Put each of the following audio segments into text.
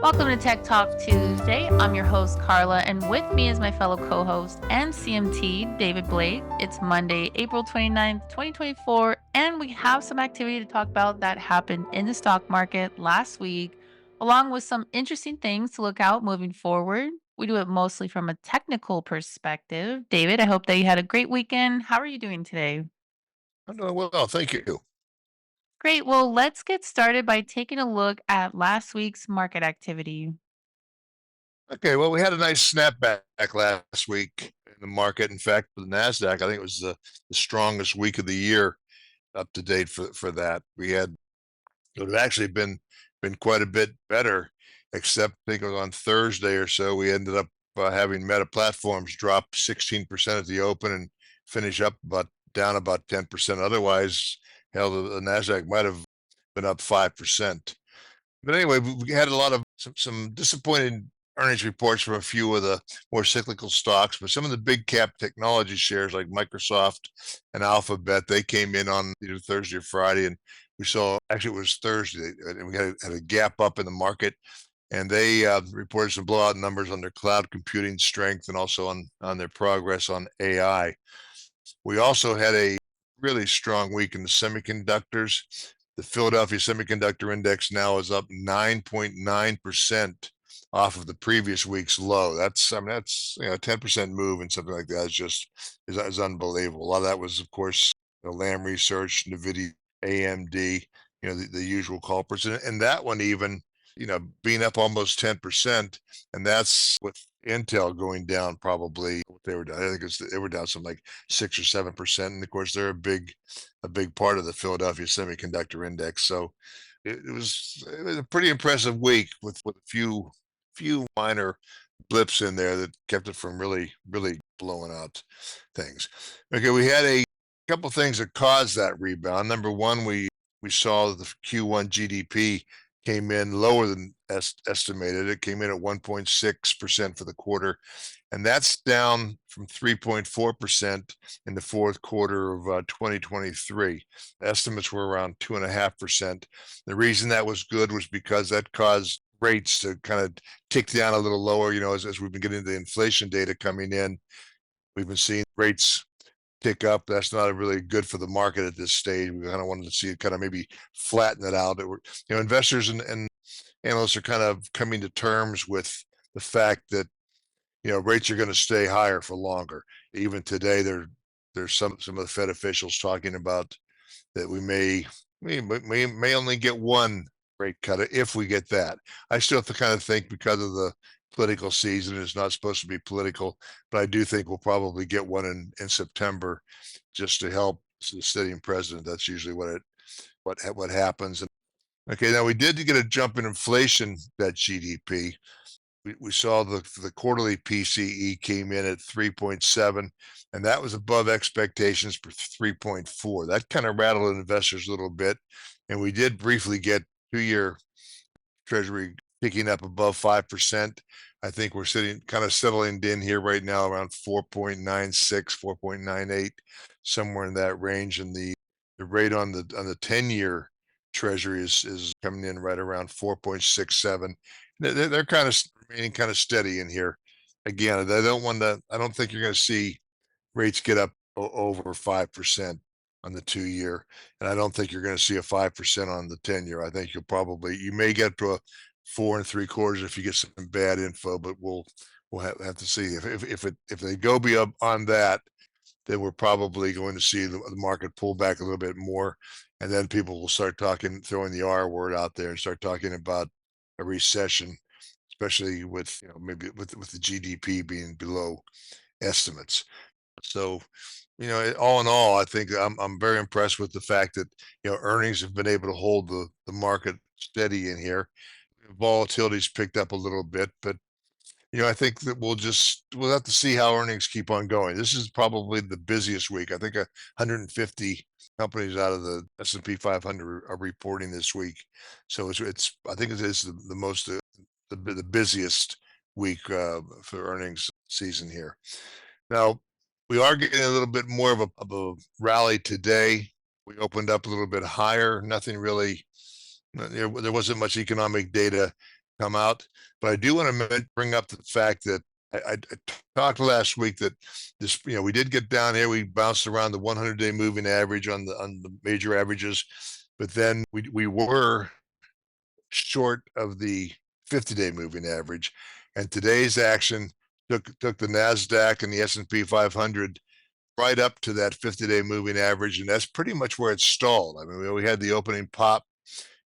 Welcome to Tech Talk Tuesday. I'm your host, Carla, and with me is my fellow co host and CMT, David Blake. It's Monday, April 29th, 2024, and we have some activity to talk about that happened in the stock market last week, along with some interesting things to look out moving forward. We do it mostly from a technical perspective. David, I hope that you had a great weekend. How are you doing today? I'm doing well, thank you. Great. Well, let's get started by taking a look at last week's market activity. Okay, well, we had a nice snapback last week in the market. In fact, for the Nasdaq, I think it was the strongest week of the year up to date for that. We had it would have actually been quite a bit better, except I think it was on Thursday or so we ended up having Meta Platforms drop 16% at the open and finish up down about 10%. Otherwise, hell, the Nasdaq might have been up 5%. But anyway, we had a lot of some disappointing earnings reports from a few of the more cyclical stocks, but some of the big cap technology shares like Microsoft and Alphabet, they came in on either Thursday or Friday, and we saw actually it was Thursday, and we had a gap up in the market, and they reported some blowout numbers on their cloud computing strength and also on their progress on AI. We also had a really strong week in the semiconductors. The Philadelphia Semiconductor Index now is up 9.9% off of the previous week's low. That's 10% move and something like that is unbelievable. A lot of that was, of course, Lam Research, NVIDIA, AMD, the usual culprits, and that one even being up almost 10%, and that's with Intel going down probably what they were down. I think they were down something like 6 or 7%, and of course they're a big part of the Philadelphia Semiconductor Index. So it was a pretty impressive week with a few minor blips in there that kept it from really blowing out things. Okay, we had a couple things that caused that rebound. Number one, we saw the Q1 GDP came in lower than estimated. It came in at 1.6% for the quarter, and that's down from 3.4% in the fourth quarter of 2023. Estimates were around 2.5%. The reason that was good was because that caused rates to kind of tick down a little lower. As we've been getting the inflation data coming in, we've been seeing rates tick up. That's not really good for the market at this stage. We kind of wanted to see it kind of maybe flatten it out. Investors and analysts are kind of coming to terms with the fact that rates are going to stay higher for longer. Even today, there's some of the Fed officials talking about that we may only get one rate cut if we get that. I still kind of think because of the political season, it's not supposed to be political, but I do think we'll probably get one in September just to help the sitting president. That's usually what happens. And okay, now we did get a jump in inflation, that GDP. We saw the quarterly PCE came in at 3.7, and that was above expectations for 3.4. That kind of rattled investors a little bit, and we did briefly get 2-year Treasury picking up above 5%. I think we're sitting kind of settling in here right now around 4.96, 4.98, somewhere in that range, and the rate on the 10-year Treasury is coming in right around 4.67. They're kind of remaining kind of steady in here. Again, I don't think you're going to see rates get up over 5% on the 2-year, and I don't think you're going to see a 5% on the 10-year. I think you may get to a 4 3/4 if you get some bad info, but we'll have to see if they go beyond that, then we're probably going to see the market pull back a little bit more, and then people will start throwing the R word out there and start talking about a recession, especially with maybe with the GDP being below estimates. So, all in all, I think I'm very impressed with the fact that earnings have been able to hold the market steady in here. Volatility's picked up a little bit, but I think that we'll have to see how earnings keep on going. This is probably the busiest week. I think 150 companies out of the S&P 500 are reporting this week, so I think it is the most the busiest week for earnings season here. Now, we are getting a little bit more of a rally today. We opened up a little bit higher. Nothing really. There wasn't much economic data come out. But I do want to bring up the fact that I talked last week that this, we did get down here. We bounced around the 100-day moving average on the major averages, but then we were short of the 50-day moving average. And today's action took the Nasdaq and the S&P 500 right up to that 50-day moving average, and that's pretty much where it stalled. I mean, we had the opening pop,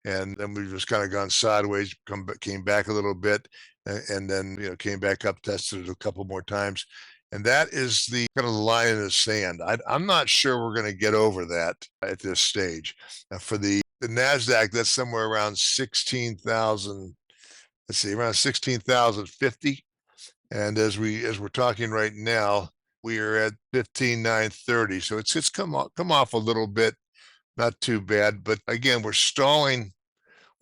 and then we just kind of gone sideways, came back a little bit, and then came back up, tested it a couple more times, and that is the kind of the line in the sand. I'm not sure we're going to get over that at this stage. For the Nasdaq, that's somewhere around 16,000. Let's see, around 16,050. And as we're talking right now, we are at 15,930. So it's come off a little bit, not too bad. But again, we're stalling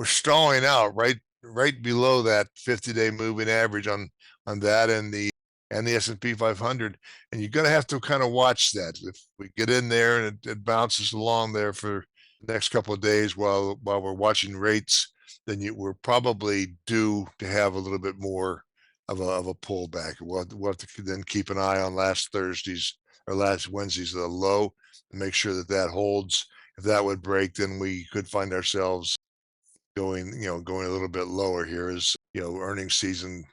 out right below that 50-day moving average on that and the S&P 500, and you're going to have to kind of watch that. If we get in there and it bounces along there for the next couple of days while we're watching rates, then we're probably due to have a little bit more of a pullback. We'll have to then keep an eye on last Thursday's or last Wednesday's low and make sure that that holds. If that would break, then we could find ourselves going a little bit lower here as earnings season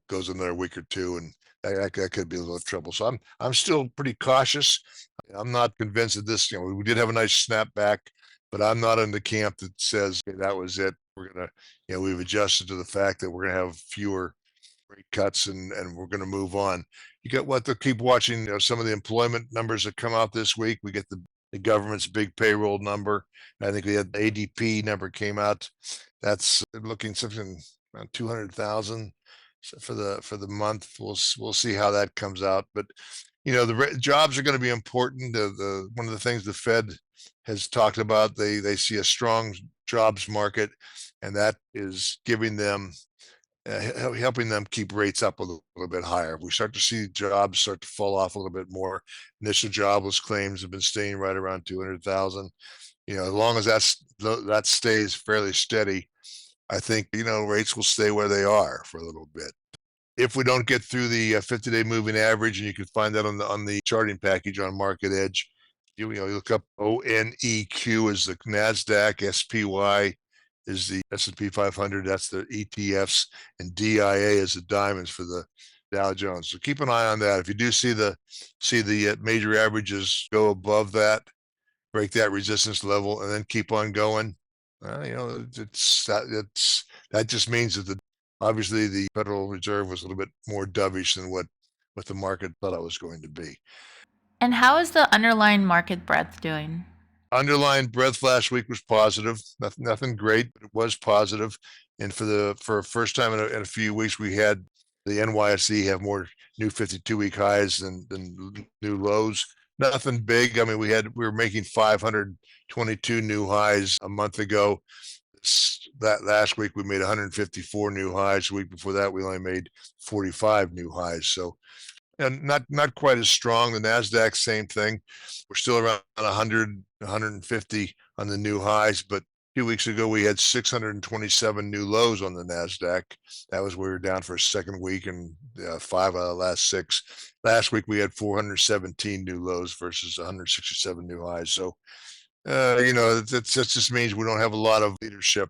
goes another week or two, and that could be a little trouble. So I'm still pretty cautious. I'm not convinced that this, we did have a nice snapback, but I'm not in the camp that says, "Okay, that was it. We're gonna, we've adjusted to the fact that we're gonna have fewer rate cuts and we're gonna move on." You got what to keep watching, some of the employment numbers that come out this week. We get the government's big payroll number. I think we had the ADP number came out. That's looking something around 200,000 for the month. We'll see how that comes out. But the jobs are going to be important. The one of the things the Fed has talked about, they see a strong jobs market, and that is giving them helping them keep rates up a little bit higher. If we start to see jobs start to fall off a little bit more, initial jobless claims have been staying right around 200,000. As long as that stays fairly steady, I think rates will stay where they are for a little bit. If we don't get through the 50-day moving average, and you can find that on the charting package on Market Edge, you look up ONEQ is the Nasdaq, SPY is the S&P 500, that's the ETFs, and DIA is the diamonds for the Dow Jones. So keep an eye on that. If you do see the major averages go above that, break that resistance level, and then keep on going, that just means that obviously the Federal Reserve was a little bit more dovish than what the market thought it was going to be. And how is the underlying market breadth doing? Underlying breadth last week was positive. Nothing great, but it was positive. And for the first time in a few weeks, we had the NYSE have more new 52-week highs than new lows. Nothing big. I mean, we were making 522 new highs a month ago. That last week we made 154 new highs. The week before that, we only made 45 new highs. So, and not quite as strong. The Nasdaq, same thing. We're still around 100, 150 on the new highs, but 2 weeks ago we had 627 new lows on the Nasdaq. That was where we were down for a second week, and 5 out of the last 6. Last week we had 417 new lows versus 167 new highs. So, that just means we don't have a lot of leadership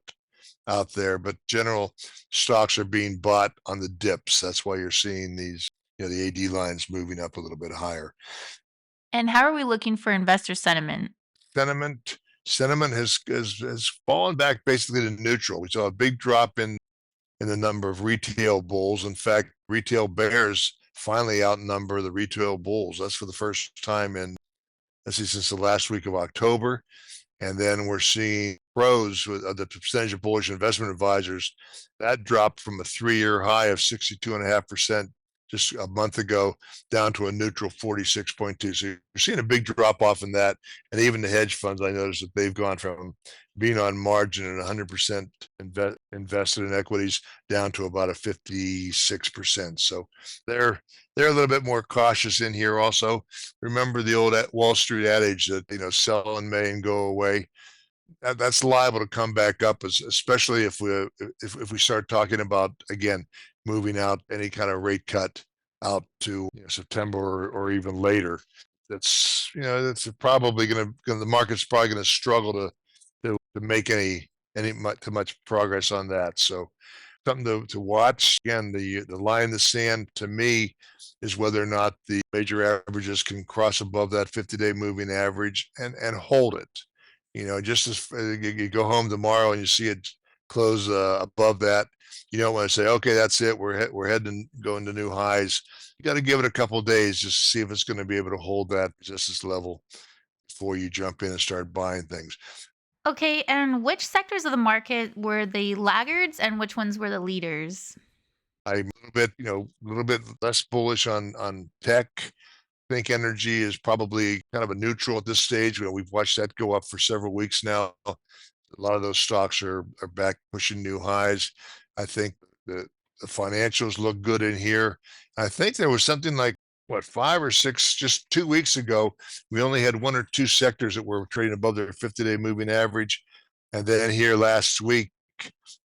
out there, but general stocks are being bought on the dips. That's why you're seeing these, the AD lines moving up a little bit higher. And how are we looking for investor sentiment? Sentiment has fallen back basically to neutral. We saw a big drop in the number of retail bulls. In fact, retail bears finally outnumber the retail bulls. That's for the first time since the last week of October. And then we're seeing pros with the percentage of bullish investment advisors that dropped from a 3-year high of 62.5% just a month ago down to a neutral 46.2. So you're seeing a big drop off in that. And even the hedge funds, I noticed that they've gone from being on margin and 100% invested in equities down to about a 56%. So they're a little bit more cautious in here also. Remember the old Wall Street adage that, sell in May and go away. that's liable to come back up, especially if we start talking about again moving out any kind of rate cut out to September or even later. That's probably going to the market's probably going to struggle to make too much progress on that. So something to watch. Again, the line in the sand to me is whether or not the major averages can cross above that 50-day moving average and hold it. Just as you go home tomorrow and you see it close above that, you don't want to say, okay, that's it. We're heading going to new highs. You got to give it a couple of days just to see if it's going to be able to hold that resistance level before you jump in and start buying things. Okay, and which sectors of the market were the laggards and which ones were the leaders? I'm a little bit less bullish on tech. Think energy is probably kind of a neutral at this stage. We've watched that go up for several weeks now. A lot of those stocks are back pushing new highs. I think the financials look good in here. I think there was something like what 5 or 6 just 2 weeks ago. We only had one or two sectors that were trading above their 50-day moving average, and then here last week,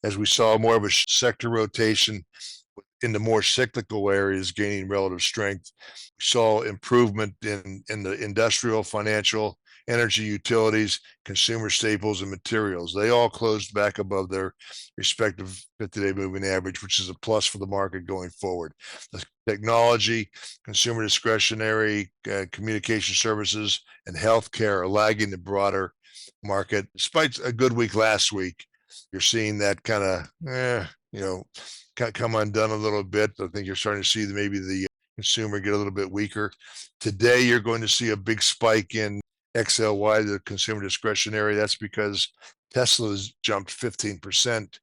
as we saw more of a sector rotation in the more cyclical areas gaining relative strength. We saw improvement in the industrial, financial, energy utilities, consumer staples, and materials. They all closed back above their respective 50-day moving average, which is a plus for the market going forward. The technology, consumer discretionary, communication services, and healthcare are lagging the broader market. Despite a good week last week, you're seeing that kind of, come undone a little bit. I think you're starting to see maybe the consumer get a little bit weaker. Today, you're going to see a big spike in XLY, the consumer discretionary. That's because Tesla's jumped 15%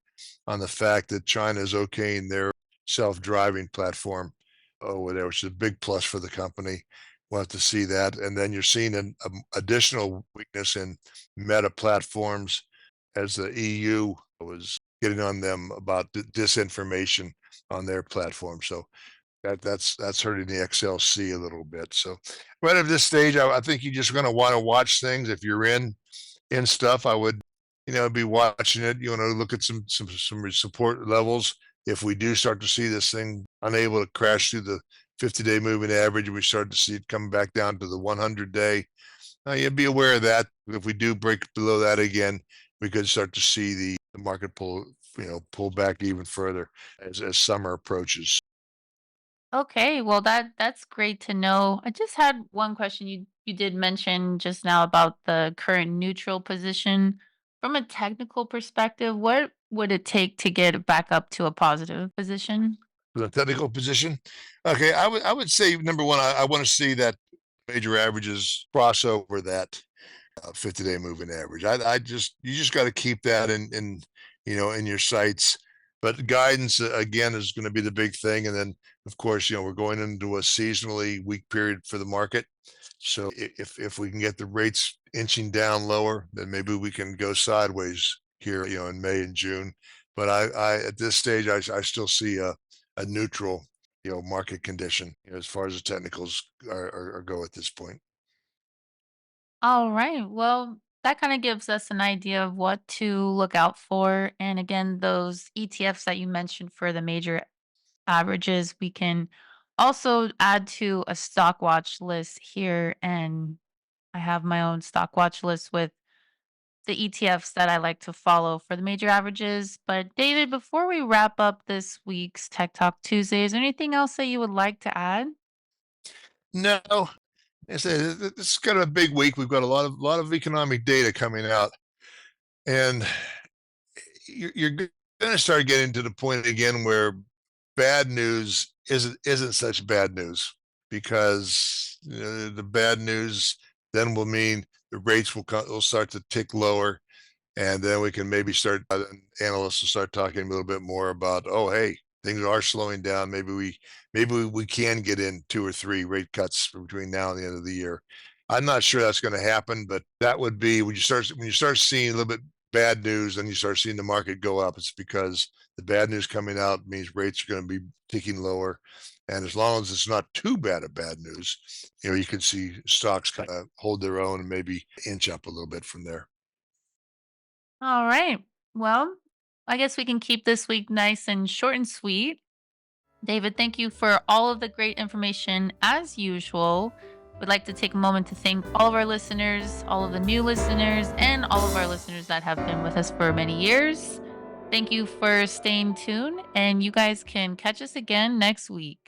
on the fact that China is okaying their self-driving platform over there, which is a big plus for the company. We'll have to see that. And then you're seeing an additional weakness in meta platforms as the EU was getting on them about disinformation on their platform. So that's hurting the XLC a little bit. So right at this stage, I think you're just going to want to watch things. If you're in stuff, I would be watching it. You want to look at some support levels. If we do start to see this thing unable to crash through the 50-day moving average, we start to see it come back down to the 100-day. You'd be aware of that. If we do break below that again, we could start to see the market pull back even further as summer approaches. Okay, well that's great to know. I just had one question. You did mention just now about the current neutral position. From a technical perspective, what would it take to get it back up to a positive position? The technical position. Okay, I would say number one, I want to see that major averages cross over that 50-day moving average. I just you just got to keep that in your sights. But guidance again is going to be the big thing, and then of course we're going into a seasonally weak period for the market. So if we can get the rates inching down lower, then maybe we can go sideways here, in May and June. But I at this stage, I still see a neutral, market condition, as far as the technicals are go at this point. All right. Well, that kind of gives us an idea of what to look out for. And again, those ETFs that you mentioned for the major averages, we can also add to a stock watch list here. And I have my own stock watch list with the ETFs that I like to follow for the major averages. But David, before we wrap up this week's Tech Talk Tuesday, is there anything else that you would like to add? No, I said this is kind of a big week. We've got a lot of economic data coming out, and you're going to start getting to the point again where bad news isn't such bad news because the bad news then will mean the rates will start to tick lower, and then we can maybe start analysts will start talking a little bit more about, oh, hey, things are slowing down. Maybe we can get in 2 or 3 rate cuts between now and the end of the year. I'm not sure that's going to happen, but that would be when you start seeing a little bit bad news and you start seeing the market go up. It's because the bad news coming out means rates are going to be ticking lower, and as long as it's not too bad of bad news, you can see stocks kind of hold their own and maybe inch up a little bit from there. All right. Well, I guess we can keep this week nice and short and sweet. David, thank you for all of the great information as usual. We'd like to take a moment to thank all of our listeners, all of the new listeners, and all of our listeners that have been with us for many years. Thank you for staying tuned, and you guys can catch us again next week.